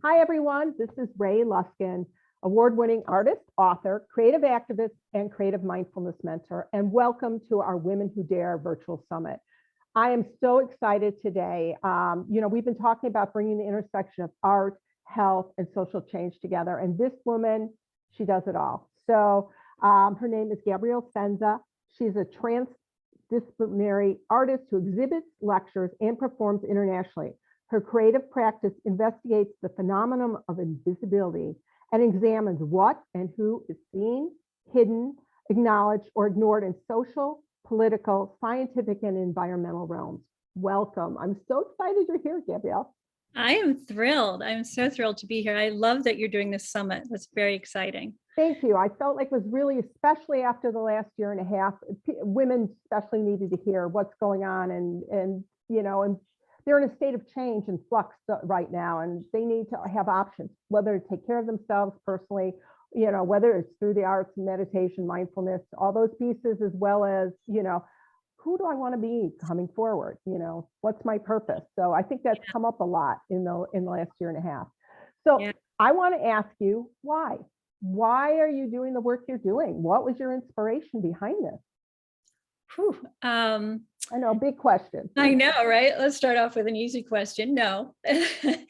Hi, everyone. This is Ray Luskin, award-winning artist, author, creative activist, and creative mindfulness mentor. And welcome to our Women Who Dare virtual summit. I am so excited today. We've been talking about bringing the intersection of art, health, and social change together. And this woman, she does it all. So her name is Gabrielle Senza. She's a transdisciplinary artist who exhibits, lectures, and performs internationally. Her creative practice investigates the phenomenon of invisibility and examines what and who is seen, hidden, acknowledged, or ignored in social, political, scientific, and environmental realms. Welcome. I'm so excited you're here, Gabrielle. I am thrilled. I'm so thrilled to be here. I love that you're doing this summit. That's very exciting. Thank you. I felt like it was really, especially after the last year and a half, women especially needed to hear what's going on and they're in a state of change and flux right now, and they need to have options, whether to take care of themselves personally, whether it's through the arts, meditation, mindfulness, all those pieces, as well as, who do I want to be coming forward? What's my purpose? So I think that's come up a lot in the last year and a half. So I want to ask you, why? Why are you doing the work you're doing? What was your inspiration behind this? I know, big question. I know, right? Let's start off with an easy question. No. Just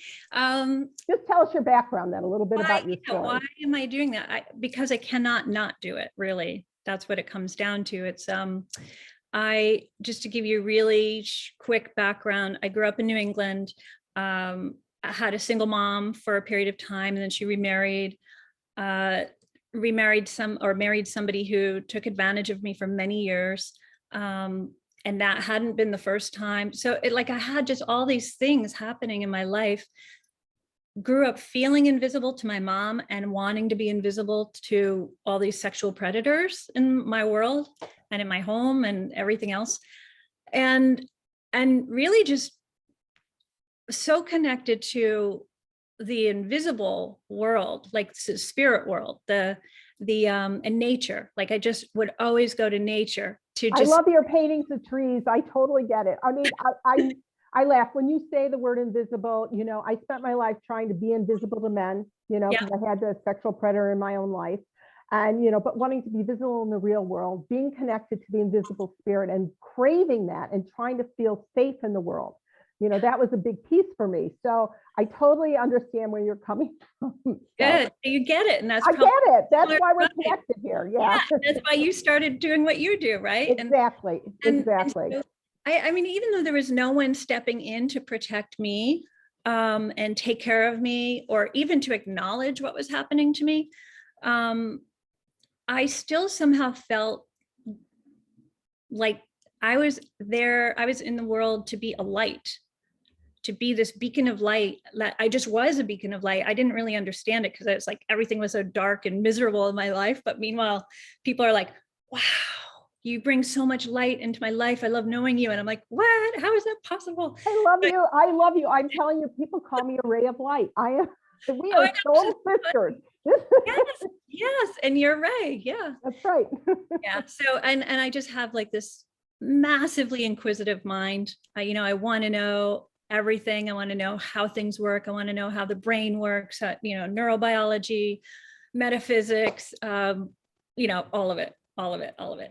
tell us your background then, a little bit about your story. Why am I doing that? Because I cannot not do it, really. That's what it comes down to. It's just to give you a really quick background, I grew up in New England. I had a single mom for a period of time, and then she remarried married somebody who took advantage of me for many years. And that hadn't been the first time. So I had just all these things happening in my life. Grew up feeling invisible to my mom and wanting to be invisible to all these sexual predators in my world and in my home and everything else. And really just so connected to the invisible world, like the spirit world, and nature. Like I just would always go to nature to just. I love your paintings of trees. I totally get it. I mean, I laugh when you say the word invisible. I spent my life trying to be invisible to men, because I had a sexual predator in my own life. And, but wanting to be visible in the real world, being connected to the invisible spirit and craving that and trying to feel safe in the world. That was a big piece for me. So I totally understand where you're coming from. Good. You get it. And I get it. That's why we're connected here. Yeah. That's why you started doing what you do, right? Exactly. Exactly. So, I mean, even though there was no one stepping in to protect me and take care of me, or even to acknowledge what was happening to me, I still somehow felt like I was there. I was in the world to be a light, to be this beacon of light. I just was a beacon of light. I didn't really understand it because it's like everything was so dark and miserable in my life. But meanwhile, people are like, wow, you bring so much light into my life. I love knowing you. And I'm like, what? How is that possible? I love you. I love you. I'm telling you, people call me a ray of light. We are soul sisters. Yes. And you're right. Yeah. That's right. Yeah. So, and I just have like this massively inquisitive mind. I want to know everything. I want to know how things work. I want to know how the brain works, neurobiology, metaphysics, all of it.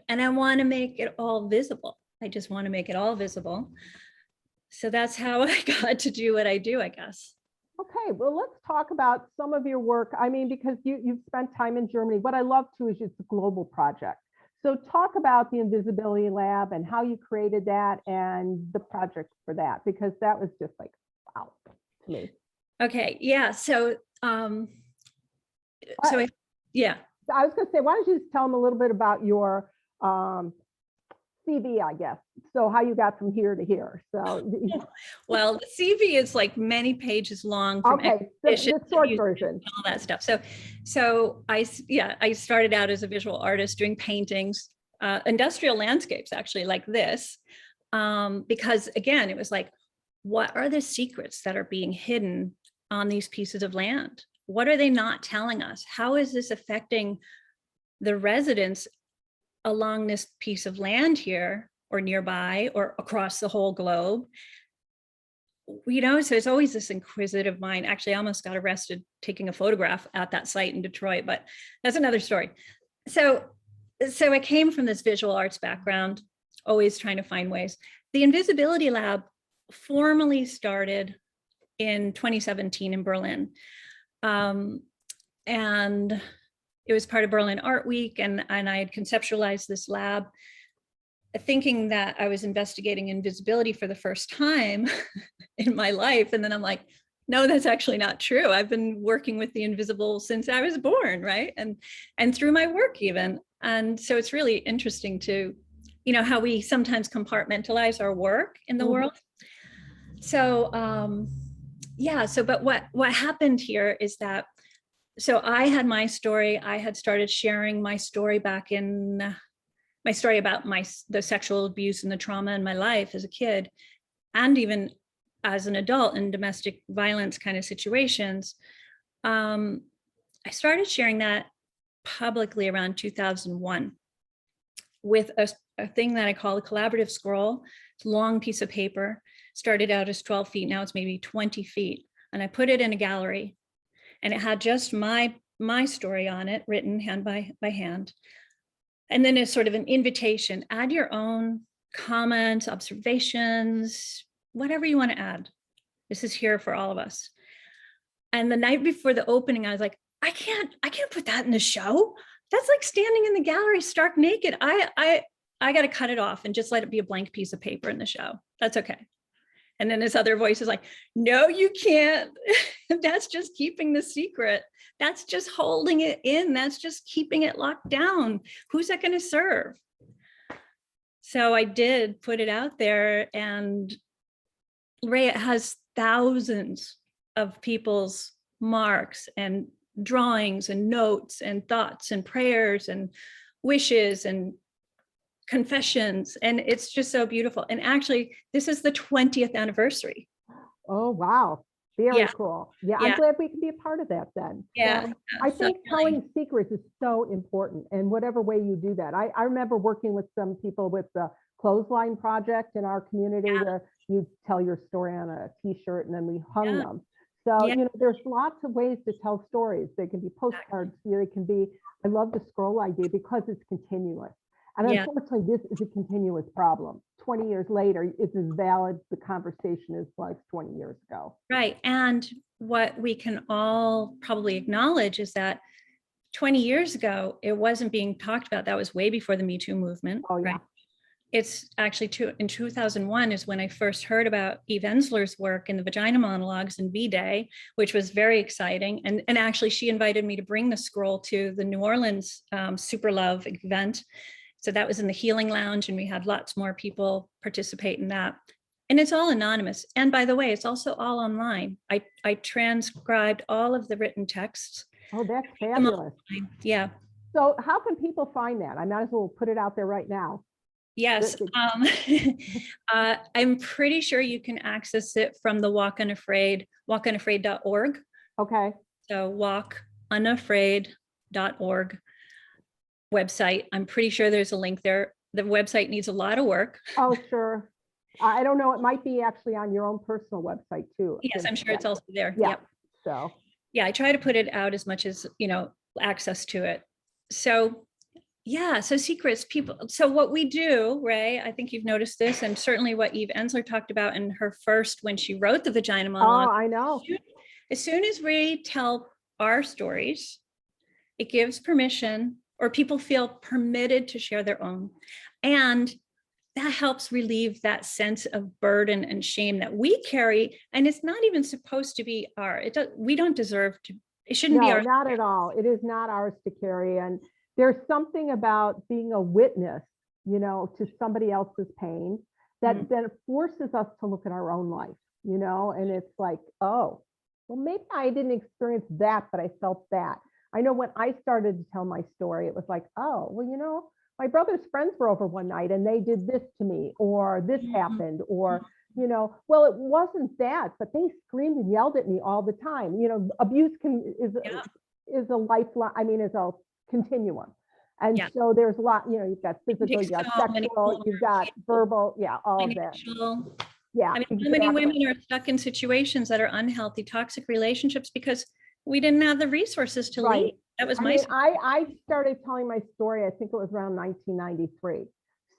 And I want to make it all visible. I just want to make it all visible. So that's how I got to do what I do, I guess. Okay, well, let's talk about some of your work. I mean, because you've spent time in Germany. What I love too is it's a global project. So talk about the Invisibility Lab and how you created that and the project for that, because that was just like, wow, to me. Okay, yeah. So, yeah. I was going to say, why don't you just tell them a little bit about your CV, I guess. So how you got from here to here. So, well, the CV is like many pages long. From okay, the short version. All that stuff. So I started out as a visual artist doing paintings, industrial landscapes, actually, like this, because again, it was like, what are the secrets that are being hidden on these pieces of land? What are they not telling us? How is this affecting the residents along this piece of land here, or nearby, or across the whole globe? so it's always this inquisitive mind. Actually, I almost got arrested taking a photograph at that site in Detroit, but that's another story. So I came from this visual arts background, always trying to find ways. The Invisibility Lab formally started in 2017 in Berlin. And it was part of Berlin Art Week, and I had conceptualized this lab thinking that I was investigating invisibility for the first time in my life. And then I'm like, no, that's actually not true. I've been working with the invisible since I was born, right? And through my work even. And so it's really interesting to, how we sometimes compartmentalize our work in the world. So but what happened here is that, so I had my story, I had started sharing my story back in my story about the sexual abuse and the trauma in my life as a kid, and even as an adult in domestic violence kind of situations. I started sharing that publicly around 2001 with a thing that I call a collaborative scroll. It's a long piece of paper, started out as 12 feet, now it's maybe 20 feet. And I put it in a gallery, and it had just my story on it, written hand by hand. And then it's sort of an invitation, add your own comments, observations, whatever you want to add. This is here for all of us. And the night before the opening, I was like, I can't put that in the show. That's like standing in the gallery stark naked. I got to cut it off and just let it be a blank piece of paper in the show. That's okay. And then this other voice is like, no, you can't. That's just keeping the secret. That's just holding it in. That's just keeping it locked down. Who's that going to serve? So I did put it out there, and Ray, it has thousands of people's marks and drawings and notes and thoughts and prayers and wishes and confessions. And it's just so beautiful. And actually, this is the 20th anniversary. Oh, wow. Very Yeah. cool. Yeah, I'm glad we can be a part of that then. Yeah. So I think telling secrets is so important, and whatever way you do that. I remember working with some people with the Clothesline Project in our community, where you tell your story on a t-shirt and then we hung them. So, there's lots of ways to tell stories. They can be postcards, they can be, I love the scroll idea because it's continuous. And unfortunately, this is a continuous problem. 20 years later, it's as valid the conversation as was 20 years ago. Right. And what we can all probably acknowledge is that 20 years ago, it wasn't being talked about. That was way before the Me Too movement. Oh, yeah. Right? It's actually in 2001 is when I first heard about Eve Ensler's work in the Vagina Monologues in V-Day, which was very exciting. And actually, she invited me to bring the scroll to the New Orleans Super Love event. So that was in the Healing Lounge, and we had lots more people participate in that. And it's all anonymous. And by the way, it's also all online. I transcribed all of the written texts. Oh, that's fabulous. Yeah. So how can people find that? I might as well put it out there right now. Yes. I'm pretty sure you can access it from the walkunafraid.org. Okay. So walkunafraid.org website. I'm pretty sure there's a link there. The website needs a lot of work. Oh, sure. I don't know. It might be actually on your own personal website too. Yes, I'm sure it's also there. Yeah. Yep. So yeah, I try to put it out as much as, access to it. So yeah, so secrets, people. So what we do, Ray, I think you've noticed this, and certainly what Eve Ensler talked about in her first, when she wrote the Vagina Monologue. Oh, I know. As soon as we tell our stories, it gives permission, or people feel permitted to share their own. And that helps relieve that sense of burden and shame that we carry. And it's not even supposed to be we don't deserve to, it shouldn't be ours. No, not at all. It is not ours to carry. And there's something about being a witness, to somebody else's pain that then forces us to look at our own life, and it's like, oh, well, maybe I didn't experience that, but I felt that. I know when I started to tell my story, it was like, oh, well, my brother's friends were over one night and they did this to me, or this happened, or, well, it wasn't that, but they screamed and yelled at me all the time. Abuse is a lifeline. I mean, is a continuum. And so there's a lot, you've got physical, you've got sexual, you've got verbal, all of that. Yeah, I mean, so many exactly. women are stuck in situations that are unhealthy, toxic relationships because we didn't have the resources to Right. leave. That was I my mean, situation. I started telling my story, I think it was around 1993.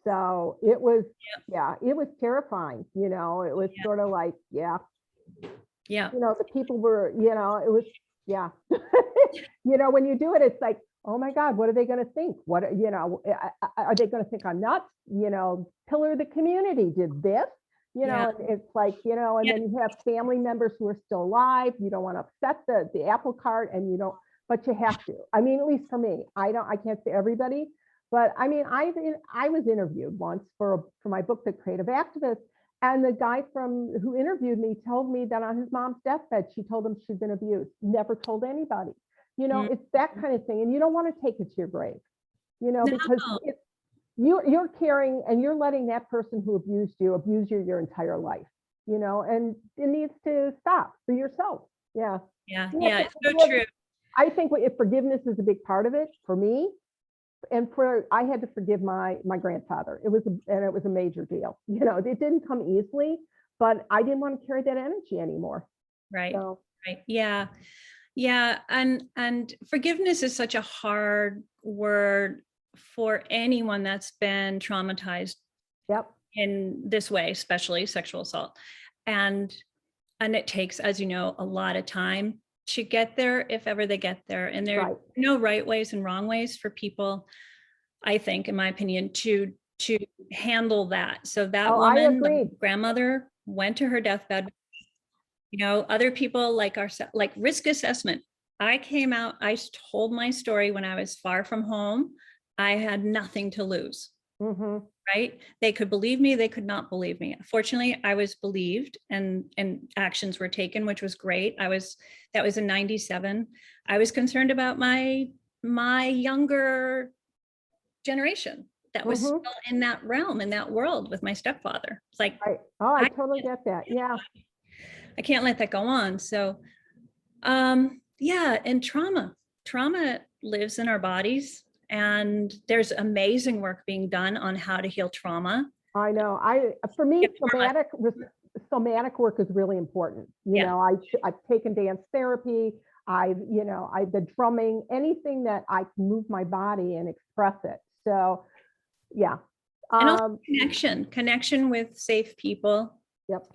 So it was, yeah, it was terrifying. You know, it was sort of like, yeah, Yeah. you know, the people were, you know, it was, yeah. You know, when you do it, it's like, oh my God, what are they going to think? What, you know, are they going to think I'm nuts? You know, pillar of the community did this, you Yeah. know, and it's like, you know, and Yeah. then you have family members who are still alive. You don't want to upset the apple cart, and you don't, but you have to. I mean, at least for me, I can't say everybody, but I mean, I was interviewed once for my book, The Creative Activist. And the guy who interviewed me told me that on his mom's deathbed, she told him she'd been abused, never told anybody. You know, it's that kind of thing. And you don't want to take it to your grave, you know, because No. you're carrying and you're letting that person who abused you abuse you your entire life, you know, and it needs to stop for yourself. Yeah. Yeah. You have Yeah. to It's so forgive. true. I think if forgiveness is a big part of it for me, and I had to forgive my grandfather. It was a major deal. You know, it didn't come easily, but I didn't want to carry that energy anymore. Right. So Right. Yeah. Yeah. And forgiveness is such a hard word for anyone that's been traumatized yep. in this way, especially sexual assault. And it takes, as you know, a lot of time to get there, if ever they get there. And there are Right. no right ways and wrong ways for people, I think, in my opinion, to handle that. So that Oh, I woman, the agreed. grandmother, went to her deathbed. You know, other people like like risk assessment. I came out, I told my story when I was far from home. I had nothing to lose. Mm-hmm. Right? They could believe me, they could not believe me. Fortunately, I was believed, and actions were taken, which was great. That was in 97. I was concerned about my younger generation that was Mm-hmm. still in that realm, in that world with my stepfather. It's like, Right. Oh, I I totally get that. Yeah. can't let that go on. So yeah, and trauma lives in our bodies, and there's amazing work being done on how to heal trauma. I know. For me, Get more somatic work is really important. You Yeah. know, I've taken dance therapy. I've the drumming, anything that I can move my body and express it. So, yeah. And also connection with safe people. Yep.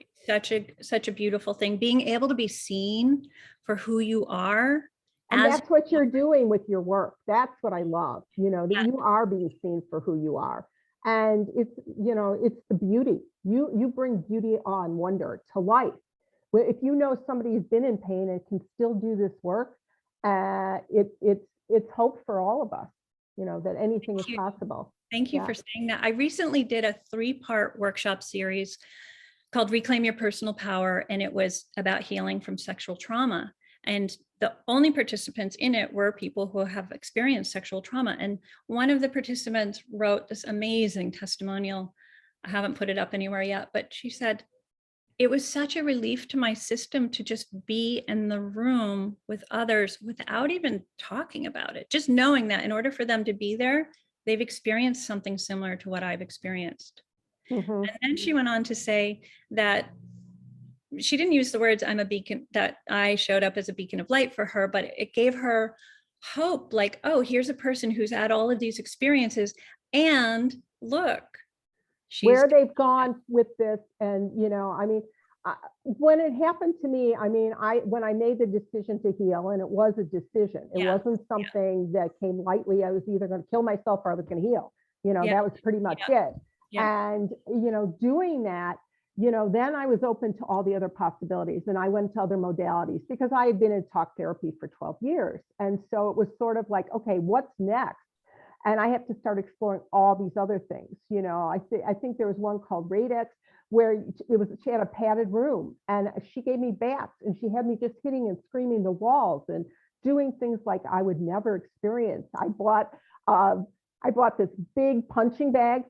Such a beautiful thing, being able to be seen for who you are. And that's what you're doing with your work. That's what I love, you know, that you are being seen for who you are. And it's, you know, it's the beauty. You bring beauty on wonder to life. If you know somebody who's been in pain and can still do this work, it's hope for all of us, you know, that anything is possible. Thank you for saying that. I recently did a 3-part workshop series called Reclaim Your Personal Power, and it was about healing from sexual trauma. And the only participants in it were people who have experienced sexual trauma. And one of the participants wrote this amazing testimonial. I haven't put it up anywhere yet, but she said, it was such a relief to my system to just be in the room with others without even talking about it. Just knowing that in order for them to be there, they've experienced something similar to what I've experienced. Mm-hmm. And then she went on to say that she didn't use the words I'm a beacon, that I showed up as a beacon of light for her, but it gave her hope, like, oh, here's a person who's had all of these experiences, and look, where they've gone with this. And, you know, I mean, when it happened to me, I mean, when I made the decision to heal, and it was a decision, it wasn't something that came lightly. I was either going to kill myself or I was going to heal. You know, that was pretty much it. And, you know, doing that, you know, then I was open to all the other possibilities, and I went to other modalities because I had been in talk therapy for 12 years. And so it was sort of like, okay, what's next? And I have to start exploring all these other things. You know, I think there was one called Radix where she had a padded room, and she gave me bats, and she had me just hitting and screaming the walls and doing things like I would never experience. I bought this big punching bag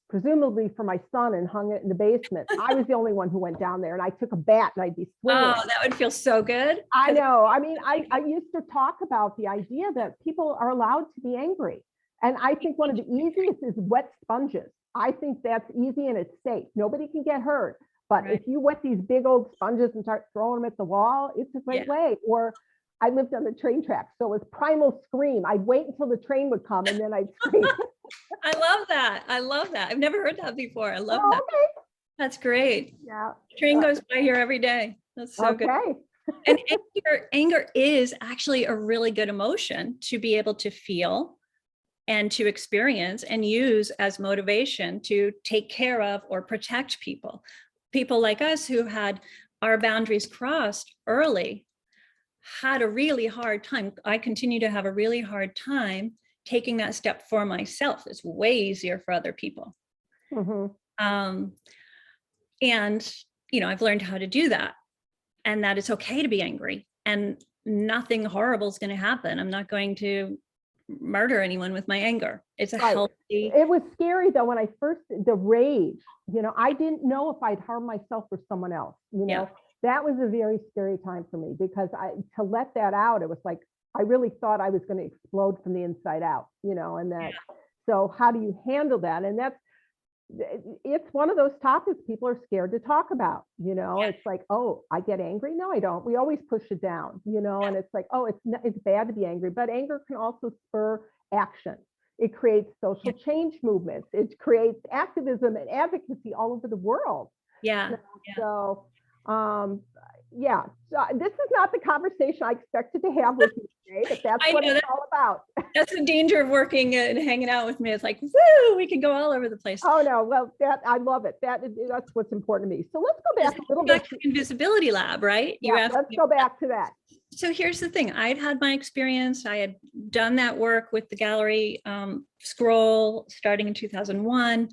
presumably for my son, and hung it in the basement. I was the only one who went down there, and I took a bat and I'd be swinging. Oh, that would feel so good. I know. I mean, I used to talk about the idea that people are allowed to be angry. And I think one of the easiest is wet sponges. I think that's easy and it's safe. Nobody can get hurt, But Right. if you wet these big old sponges and start throwing them at the wall, it's a great way. Or I lived on the train tracks, so it was primal scream. I'd wait until the train would come and then I'd scream. I love that. I love that. I've never heard that before. I love Oh, that. okay. That's great. Yeah. Train goes by here every day. That's so good. Okay. And anger is actually a really good emotion to be able to feel and to experience and use as motivation to take care of or protect people. People like us who had our boundaries crossed early had a really hard time. I continue to have a really hard time taking that step for myself. It's way easier for other people. And, I've learned how to do that, and that it's okay to be angry and nothing horrible is going to happen. I'm not going to murder anyone with my anger. It's a healthy. It was scary though, when the rage, I didn't know if I'd harm myself or someone else, that was a very scary time for me, because to let that out, it was like, I really thought I was going to explode from the inside out, and that, so how do you handle that? And it's one of those topics people are scared to talk about, it's like, oh, I get angry. No, I don't. We always push it down, and it's like, oh, it's bad to be angry, but anger can also spur action. It creates social change movements. It creates activism and advocacy all over the world. So, this is not the conversation I expected to have with you today, but that's what it's all about. That's the danger of working and hanging out with me. It's like, woo, we can go all over the place. Oh no, well, I love it. That's what's important to me. So let's go back a little bit to Invisibility Lab, right? Let's go back to that. So here's the thing. I'd had my experience. I had done that work with the gallery scroll starting in 2001.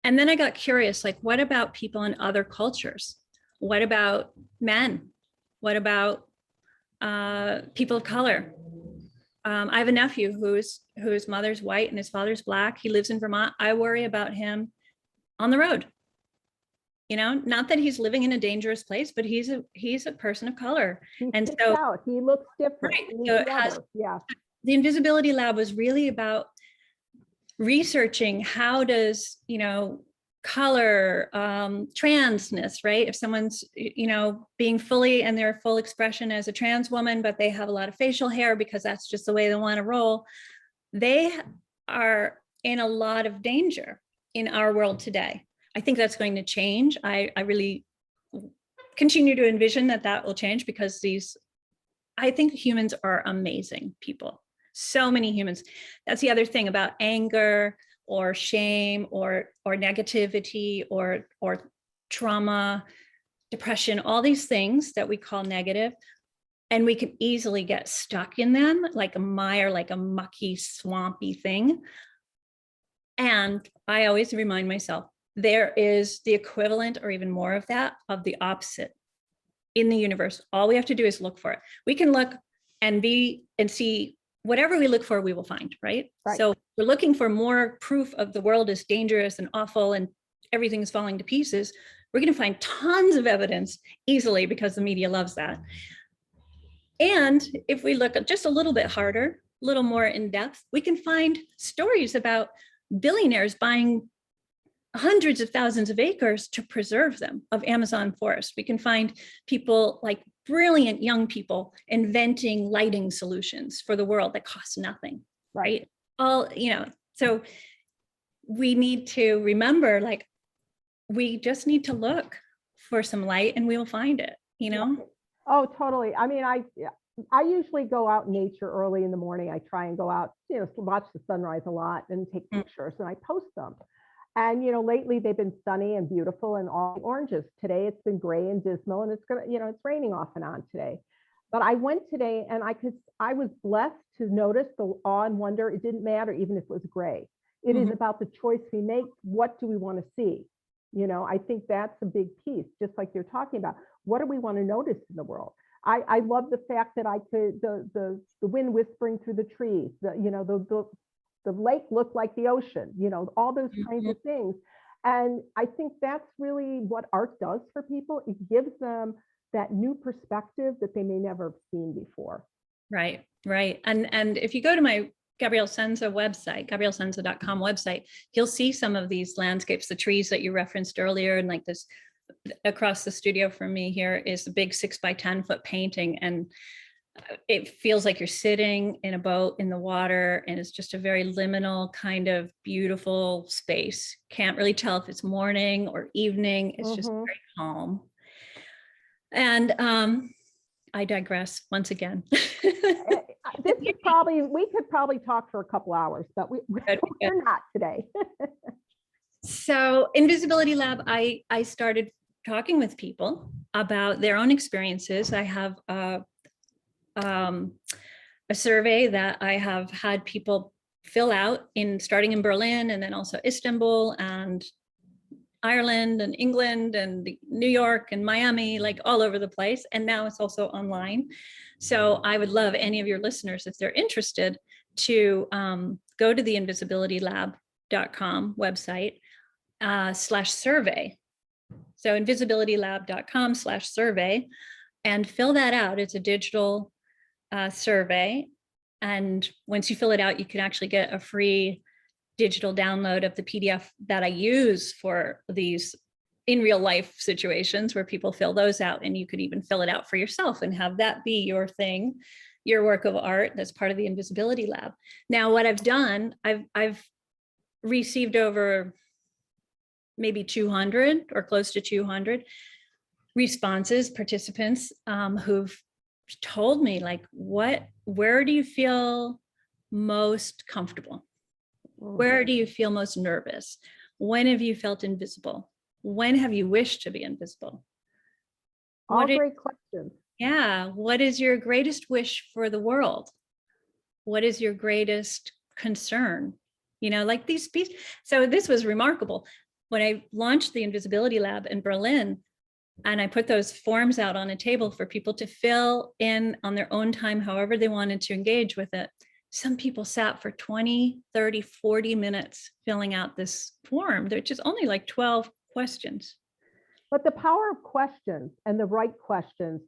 And then I got curious, like, what about people in other cultures? What about men? What about people of color? I have a nephew whose mother's white and his father's black. He lives in Vermont. I worry about him on the road. Not that he's living in a dangerous place, but he's a person of color. And so he looks different. Right. So the Invisibility Lab was really about researching how does, color, transness, right? If someone's, being fully in their full expression as a trans woman, but they have a lot of facial hair because that's just the way they want to roll, they are in a lot of danger in our world today. I think that's going to change. I really continue to envision that will change, because I think humans are amazing people. So many humans. That's the other thing about anger or shame or negativity or trauma, depression, all these things that we call negative. And we can easily get stuck in them like a mire, like a mucky, swampy thing. And I always remind myself, there is the equivalent or even more of that, of the opposite in the universe. All we have to do is look for it. We can look and see whatever we look for, we will find, right? So we're looking for more proof of the world is dangerous and awful and everything's falling to pieces. We're going to find tons of evidence easily, because the media loves that. And if we look just a little bit harder, a little more in depth, we can find stories about billionaires buying hundreds of thousands of acres to preserve them, of Amazon forest. We can find people, like brilliant young people, inventing lighting solutions for the world that cost nothing, right? So we need to remember, like, we just need to look for some light and we will find it, Oh, totally. I mean, I usually go out in nature early in the morning. I try and go out, watch the sunrise a lot and take pictures, and I post them. And, lately they've been sunny and beautiful and all oranges. Today it's been gray and dismal, and it's it's raining off and on today. But I went today and I was blessed to notice the awe and wonder. It didn't matter even if it was gray. It is about the choice we make. What do we want to see? I think that's a big piece, just like you're talking about. What do we want to notice in the world? I love the fact that I could, the wind whispering through the trees, the lake looked like the ocean, all those kinds of things. And I think that's really what art does for people. It gives them that new perspective that they may never have seen before. Right. And if you go to my Gabrielle Senza website, gabriellesenza.com website, you'll see some of these landscapes, the trees that you referenced earlier, and like this across the studio from me here is a big 6 by 10 foot painting, and it feels like you're sitting in a boat in the water, and it's just a very liminal kind of beautiful space. Can't really tell if it's morning or evening. It's just very calm. And I digress once again. This is we could probably talk for a couple hours, but we're not today. So Invisibility Lab, I started talking with people about their own experiences. I have a survey that I have had people fill out starting in Berlin, and then also Istanbul and Ireland and England and New York and Miami, like all over the place. And now it's also online. So I would love any of your listeners, if they're interested, to go to the invisibilitylab.com website /survey. So invisibilitylab.com/survey, and fill that out. It's a digital survey. And once you fill it out, you can actually get a free digital download of the PDF that I use for these in real life situations where people fill those out, and you could even fill it out for yourself and have that be your thing, your work of art that's part of the Invisibility Lab. Now, what I've done, I've received over maybe 200 or close to 200 responses, participants who've told me, like, where do you feel most comfortable? Where do you feel most nervous? When have you felt invisible? When have you wished to be invisible? All great questions. Yeah. What is your greatest wish for the world? What is your greatest concern? You know, like these pieces. So this was remarkable. When I launched the Invisibility Lab in Berlin, and I put those forms out on a table for people to fill in on their own time, however they wanted to engage with it. Some people sat for 20, 30, 40 minutes filling out this form, which is only like 12 questions. But the power of questions and the right questions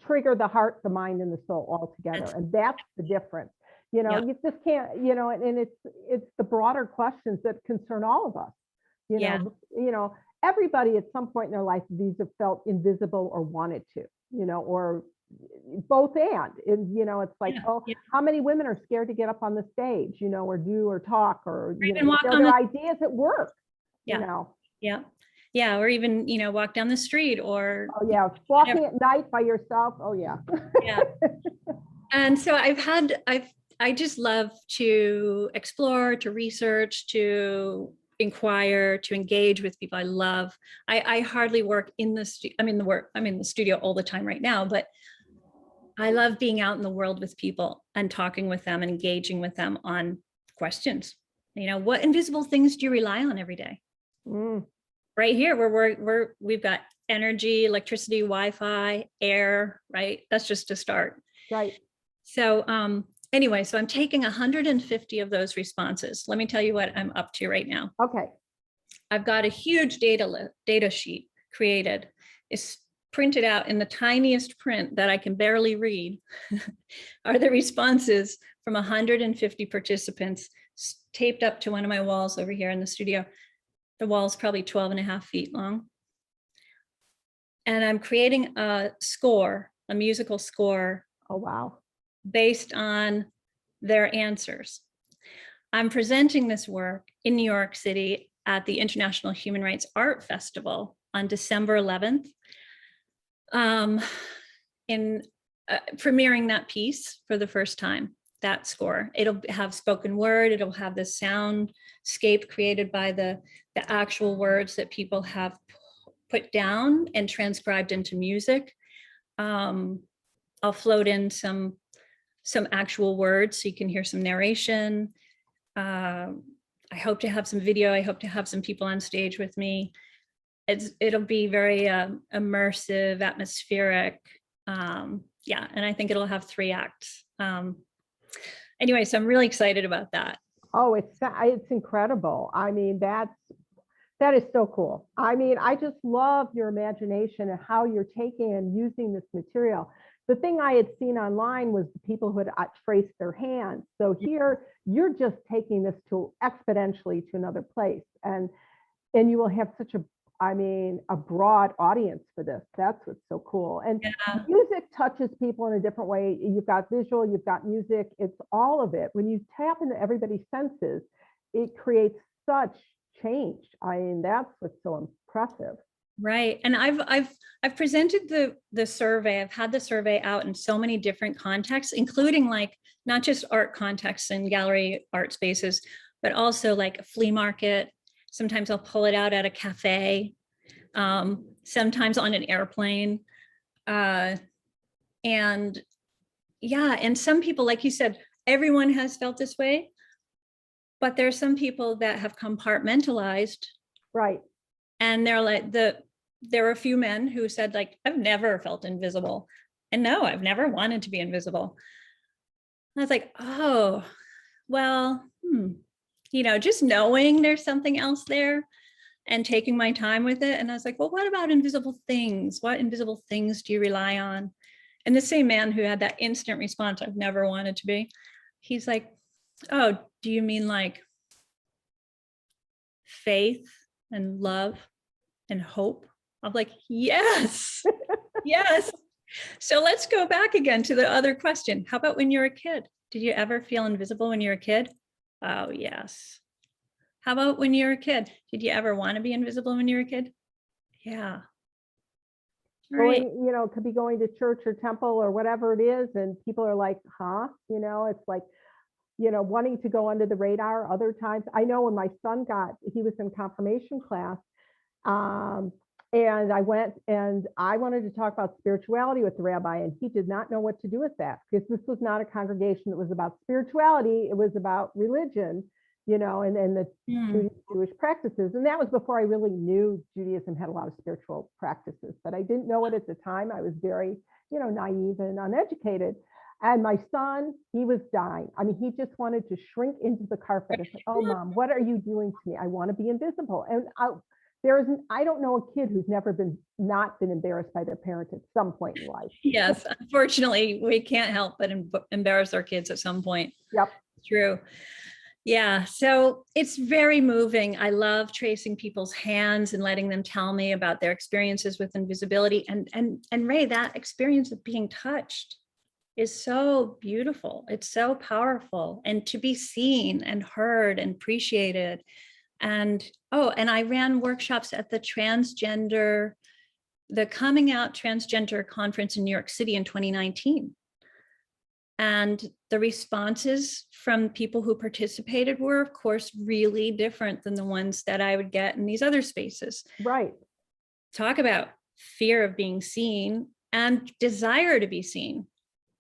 trigger the heart, the mind, and the soul all together. And that's the difference. You know, you just can't, you know, and it's the broader questions that concern all of us. You know, everybody at some point in their life, these have felt invisible or wanted to, you know, or both and you know, it's like, how many women are scared to get up on the stage, you know, or do or talk or you know, share their ideas at work, you know. Or even, you know, walk down the street or walking at night by yourself. And so I just love to explore, to research, to inquire, to engage with people. I hardly work in the I'm in the studio all the time right now, but I love being out in the world with people and talking with them and engaging with them on questions. You know, what invisible things do you rely on every day? Right here, we've got energy, electricity, Wi-Fi, air, right? That's just a start. Right. So anyway, so I'm taking 150 of those responses. Let me tell you what I'm up to right now. Okay. I've got a huge data sheet created. It's printed out in the tiniest print that I can barely read are the responses from 150 participants taped up to one of my walls over here in the studio. The wall's probably 12.5 feet long. And I'm creating a musical score. Oh, wow. Based on their answers. I'm presenting this work in New York City at the International Human Rights Art Festival on December 11th. Premiering that piece for the first time, that score. It'll have spoken word, it'll have the soundscape created by the actual words that people have put down and transcribed into music. I'll float in some actual words so you can hear some narration. I hope to have some video. I hope to have some people on stage with me. It'll be very immersive, atmospheric. And I think it'll have 3 acts. Anyway, so I'm really excited about that. Oh, it's incredible. I mean, that is so cool. I mean, I just love your imagination and how you're taking and using this material. The thing I had seen online was the people who had traced their hands. So here, you're just taking this to exponentially to another place. And you will have such a I mean, a broad audience for this. That's what's so cool. And Yeah. music touches people in a different way. You've got visual, you've got music, it's all of it. When you tap into everybody's senses, it creates such change. I mean, that's what's so impressive. Right. And I've presented the survey. I've had the survey out in so many different contexts, including like not just art contexts and gallery art spaces, but also like a flea market. Sometimes I'll pull it out at a cafe, sometimes on an airplane. And yeah, and some people, like you said, everyone has felt this way, but there's some people that have compartmentalized. Right. And they're like, there were a few men who said, like, I've never felt invisible. And no, I've never wanted to be invisible. And I was like, oh, well, just knowing there's something else there and taking my time with it. And I was like, well, what about invisible things? What invisible things do you rely on? And the same man who had that instant response, I've never wanted to be, he's like, oh, do you mean like faith and love and hope? I'm like, yes, yes. So let's go back again to the other question. How about when you were a kid? Did you ever feel invisible when you were a kid? Oh, yes. How about when you were a kid? Did you ever want to be invisible when you were a kid? Yeah. Right. Could be going to church or temple or whatever it is, and people are like, huh? It's like, wanting to go under the radar. Other times, I know when my son he was in confirmation class, and I went and I wanted to talk about spirituality with the rabbi, and he did not know what to do with that, because this was not a congregation that was about spirituality. It was about religion, and the Jewish practices. And that was before I really knew Judaism had a lot of spiritual practices, but I didn't know it at the time. I was very, naive and uneducated. And my son, he was dying. I mean, he just wanted to shrink into the carpet and say, oh, Mom, what are you doing to me? I want to be invisible. And I don't know a kid who's never not been embarrassed by their parents at some point in life. Yes, unfortunately, we can't help but embarrass our kids at some point. Yep. True. Yeah, so it's very moving. I love tracing people's hands and letting them tell me about their experiences with invisibility. And Ray, that experience of being touched is so beautiful. It's so powerful. And to be seen and heard and appreciated. And I ran workshops at the Coming Out Transgender Conference in New York City in 2019. And the responses from people who participated were, of course, really different than the ones that I would get in these other spaces. Right. Talk about fear of being seen and desire to be seen.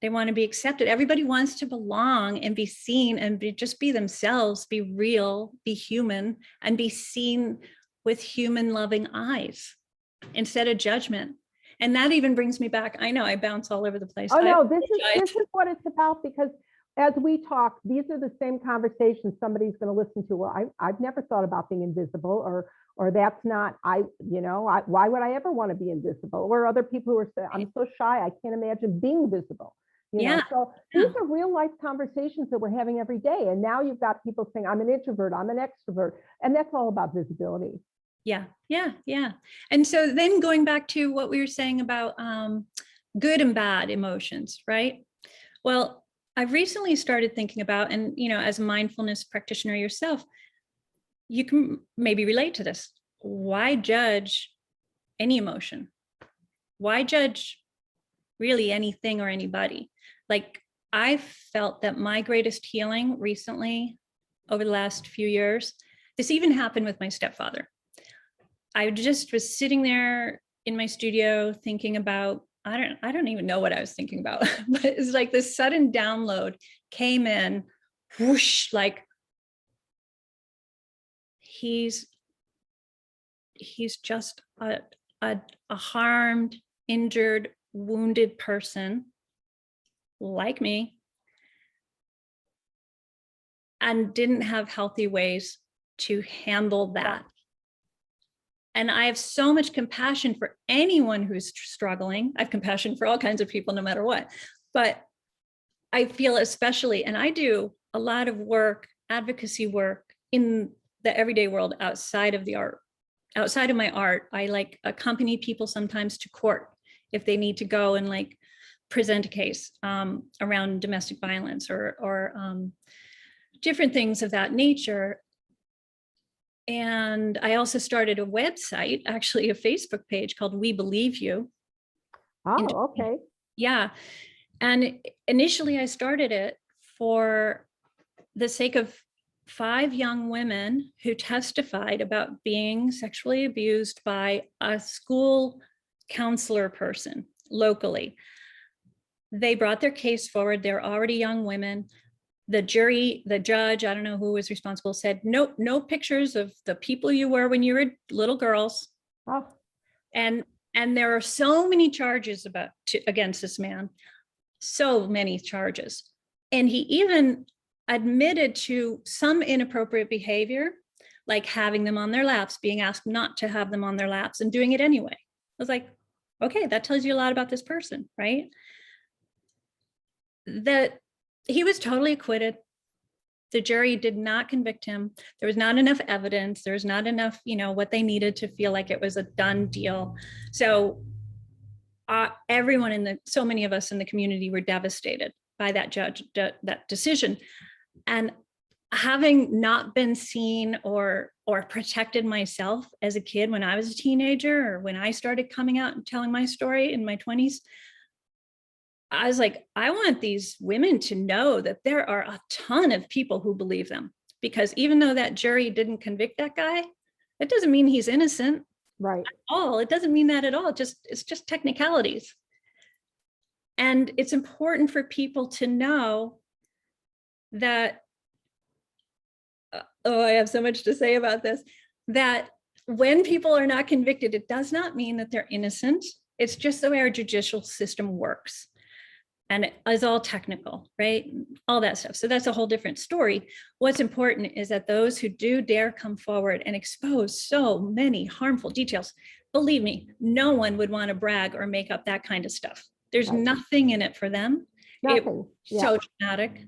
They want to be accepted. Everybody wants to belong and be seen and just be themselves, be real, be human, and be seen with human loving eyes instead of judgment. And that even brings me back. I know I bounce all over the place. Oh, no, this is what it's about, because as we talk, these are the same conversations somebody's going to listen to. Well, I've never thought about being invisible, or that's not, why would I ever want to be invisible? Or other people who are saying, I'm so shy, I can't imagine being visible. So these are real life conversations that we're having every day. And now you've got people saying, I'm an introvert, I'm an extrovert. And that's all about visibility. Yeah. And so then going back to what we were saying about good and bad emotions, right? Well, I've recently started thinking about, and as a mindfulness practitioner yourself, you can maybe relate to this. Why judge any emotion? Why judge really anything or anybody? Like, I felt that my greatest healing recently, over the last few years, this even happened with my stepfather. I just was sitting there in my studio thinking about, I don't even know what I was thinking about, but it's like this sudden download came in, whoosh, like he's just a harmed, injured, wounded person like me, and didn't have healthy ways to handle that. And I have so much compassion for anyone who's struggling. I have compassion for all kinds of people, no matter what. But I feel especially, and I do a lot of work, advocacy work in the everyday world outside of the art outside of my art, I like accompany people sometimes to court if they need to go and like present a case around domestic violence or different things of that nature. And I also started a website, actually a Facebook page called We Believe You. Oh, okay. Yeah. And initially I started it for the sake of 5 young women who testified about being sexually abused by a school counselor person locally. They brought their case forward. They're already young women. The jury, the judge, I don't know who was responsible, said, nope, no pictures of the people you were when you were little girls. Oh. And there are so many charges against this man, so many charges. And he even admitted to some inappropriate behavior, like having them on their laps, being asked not to have them on their laps and doing it anyway. I was like, okay, that tells you a lot about this person, right? That he was totally acquitted. The jury did not convict him. There was not enough evidence. There was not enough, what they needed to feel like it was a done deal. So everyone so many of us in the community were devastated by that that decision. And having not been seen or protected myself as a kid when I was a teenager, or when I started coming out and telling my story in my 20s, I was like, I want these women to know that there are a ton of people who believe them, because even though that jury didn't convict that guy, that doesn't mean he's innocent. Right. At all. It doesn't mean that at all. It's just technicalities. And it's important for people to know that, I have so much to say about this, that when people are not convicted, it does not mean that they're innocent. It's just the way our judicial system works. And it is all technical, right? All that stuff. So that's a whole different story. What's important is that those who do dare come forward and expose so many harmful details, believe me, no one would want to brag or make up that kind of stuff. There's nothing in it for them. Nothing. So traumatic.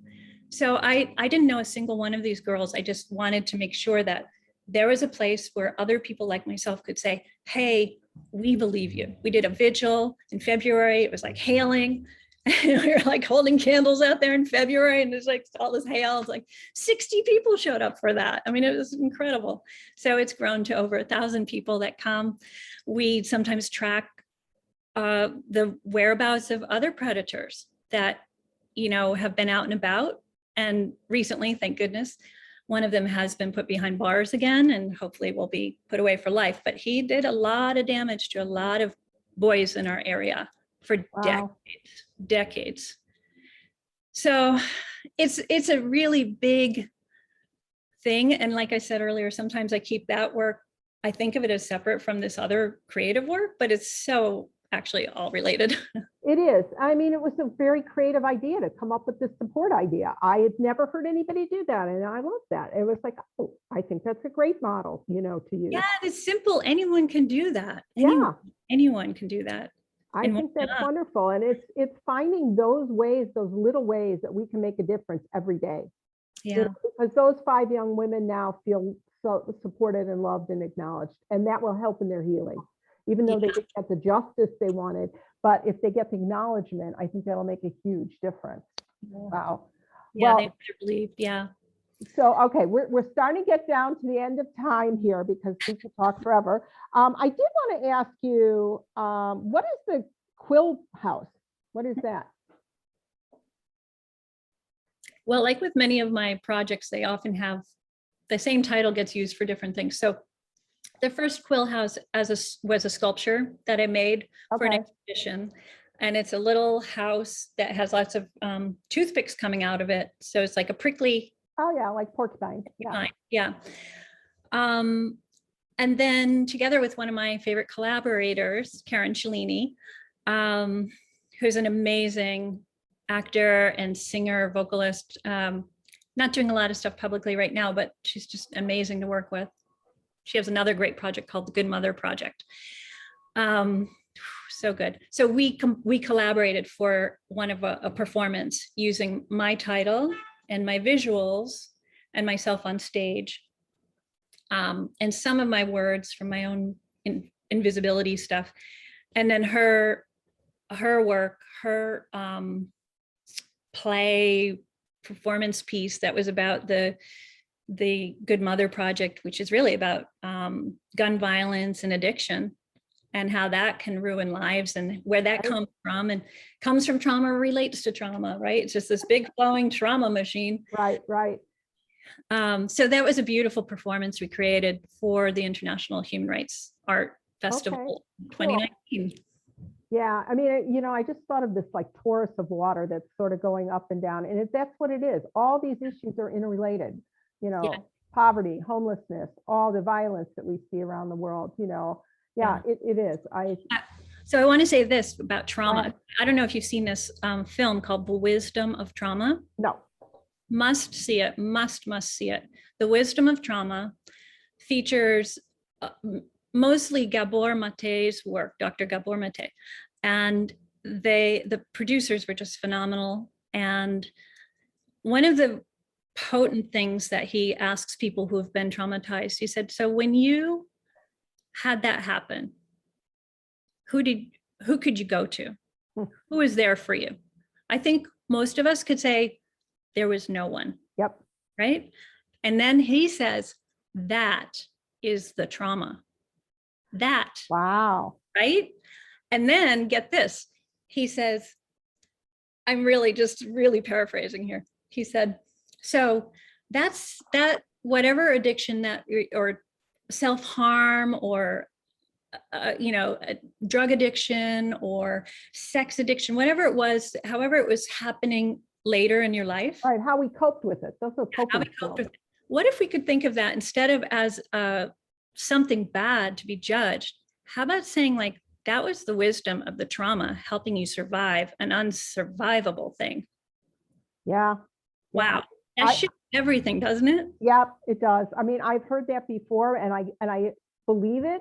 So I didn't know a single one of these girls. I just wanted to make sure that there was a place where other people like myself could say, hey, we believe you. We did a vigil in February. It was like hailing. And we were like holding candles out there in February, and there's like all this hail. It's like 60 people showed up for that. I mean, it was incredible. So it's grown to over 1,000 people that come. We sometimes track the whereabouts of other predators that, have been out and about. And recently, thank goodness, one of them has been put behind bars again, and hopefully will be put away for life. But he did a lot of damage to a lot of boys in our area for decades. So it's a really big thing. And like I said earlier, sometimes I keep that work, I think of it as separate from this other creative work, but it's so actually all related. It is. I mean, it was a very creative idea to come up with this support idea. I had never heard anybody do that, and I love that. It was like, oh, I think that's a great model, to use. Yeah, it's simple. Anyone can do that. Anyone can do that. I think that's wonderful. And it's finding those ways, those little ways that we can make a difference every day. Yeah. Because those 5 young women now feel so supported and loved and acknowledged, and that will help in their healing, even though they didn't get the justice they wanted. But if they get the acknowledgement, I think that'll make a huge difference. Wow. Yeah, they believe. Yeah. So, okay, we're starting to get down to the end of time here because we could talk forever. I did want to ask you, what is the Quill house? What is that? Well, like with many of my projects, they often have the same title gets used for different things. So the first Quill house was a sculpture that I made for an exhibition. And it's a little house that has lots of toothpicks coming out of it. So it's like a prickly. Oh yeah, like porcupine. Yeah. And then together with one of my favorite collaborators, Karen Cellini, who's an amazing actor and singer, vocalist, not doing a lot of stuff publicly right now, but she's just amazing to work with. She has another great project called the Good Mother Project. So good. So we collaborated for one of a performance using my title and my visuals and myself on stage. and some of my words from my own invisibility stuff. And then her work, her play performance piece that was about the Good Mother Project, which is really about gun violence and addiction and how that can ruin lives and where that comes from, and comes from trauma, relates to trauma, right? It's just this big flowing trauma machine. Right, right. So that was a beautiful performance we created for the International Human Rights Art Festival 2019. Yeah, I mean, you know, I just thought of this like torus of water that's sort of going up and down, and that's what it is. All these issues are interrelated, you know, poverty, homelessness, all the violence that we see around the world, you know. Yeah, it is. So I want to say this about trauma. I don't know if you've seen this film called The Wisdom of Trauma. No. Must see it, must see it. The Wisdom of Trauma features mostly Gabor Mate's work, Dr. Gabor Mate. And the producers were just phenomenal. And one of the potent things that he asks people who have been traumatized, he said, so when you had that happen, who could you go to? Who was there for you? I think most of us could say there was no one. Yep. Right? And then he says, that is the trauma. That. Wow. Right? And then get this. He says, I'm really paraphrasing here. He said, so that's that, whatever addiction that, or self-harm, or you know, drug addiction or sex addiction, whatever it was, however it was happening later in your life. Right, how we coped with it. Those are coping skills. What if we could think of that instead of as something bad to be judged? How about saying like, that was the wisdom of the trauma helping you survive an unsurvivable thing? Yeah. Wow. That shifts everything, doesn't it? Yep, it does. I mean, I've heard that before, and I believe it,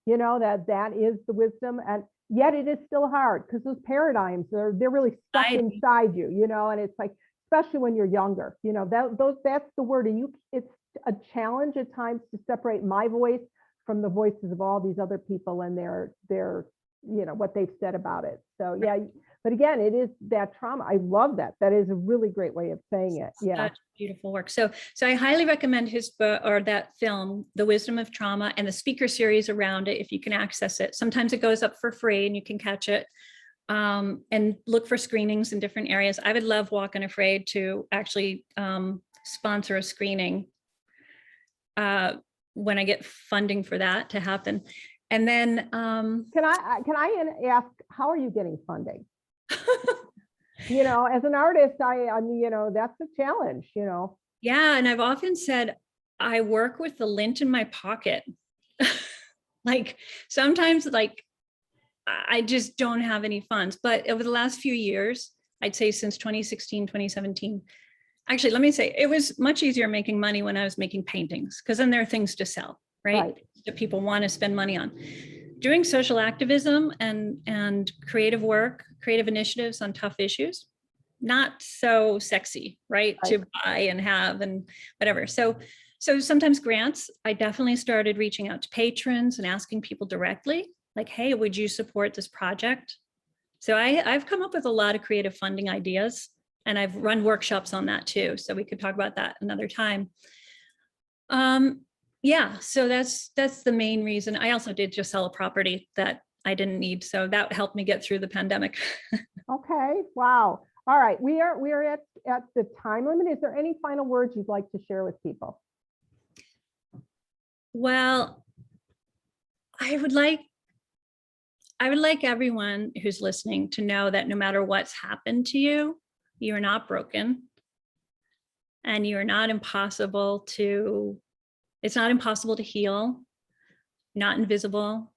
you know, that is the wisdom, and yet it is still hard because those paradigms, they're really stuck inside you, you know, and it's like, especially when you're younger, you know, that's the word. And it's a challenge at times to separate my voice from the voices of all these other people and their, you know, what they've said about it. So yeah, but again, it is that trauma. I love that. That is a really great way of saying it. Yeah. Such beautiful work. So I highly recommend his book, or that film, The Wisdom of Trauma, and the speaker series around it if you can access it. Sometimes it goes up for free and you can catch it. And look for screenings in different areas. I would love Walk Unafraid to actually sponsor a screening when I get funding for that to happen. And then can I ask, how are you getting funding? You know, as an artist, I mean, you know, that's a challenge, you know. Yeah, and I've often said I work with the lint in my pocket. Like sometimes, like, I just don't have any funds. But over the last few years, I'd say since 2016, 2017, actually, let me say, it was much easier making money when I was making paintings, because then there are things to sell, right? That people want to spend money on. Doing social activism and creative work, creative initiatives on tough issues, not so sexy, right? To buy and have and whatever. So sometimes grants, I definitely started reaching out to patrons and asking people directly, like, hey, would you support this project? So I've come up with a lot of creative funding ideas, and I've run workshops on that too. So we could talk about that another time. Yeah, so that's the main reason. I also did just sell a property that I didn't need. So that helped me get through the pandemic. Okay, wow. All right, we are at the time limit. Is there any final words you'd like to share with people? Well, I would like everyone who's listening to know that no matter what's happened to you, you're not broken, and you're not impossible to, it's not impossible to heal, not invisible.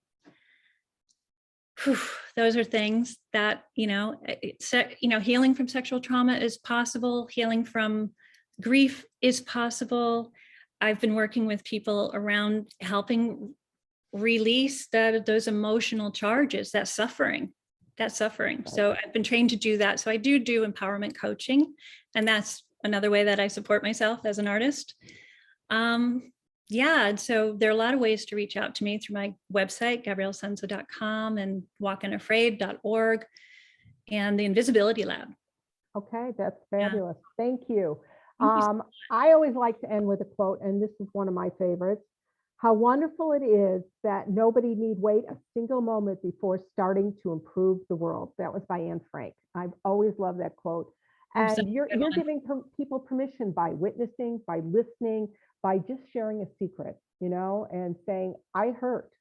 Whew, those are things that, you know, healing from sexual trauma is possible. Healing from grief is possible. I've been working with people around helping release those emotional charges, that suffering. So I've been trained to do that. So I do empowerment coaching, and that's another way that I support myself as an artist. Yeah, and so there are a lot of ways to reach out to me through my website, gabriellesenza.com, and walkunafraid.org, and the Invisibility Lab. Okay, that's Yeah. fabulous. Thank you. Thank you. I always like to end with a quote, and this is one of my favorites. How wonderful it is that nobody need wait a single moment before starting to improve the world. That was by Anne Frank. I've always loved that quote. Such And a you're good one. giving people permission by witnessing, by listening, by just sharing a secret, and saying, I hurt,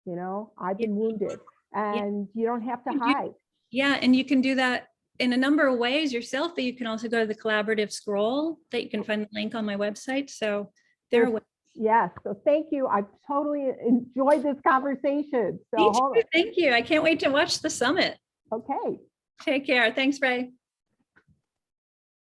I've been wounded, and you don't have to hide. Yeah, and you can do that in a number of ways yourself, but you can also go to the collaborative scroll that you can find the link on my website. So there are ways. Yes. So thank you. I've totally enjoyed this conversation. Me So too. Thank you. I can't wait to watch the summit. okay. Take care. Thanks, Ray.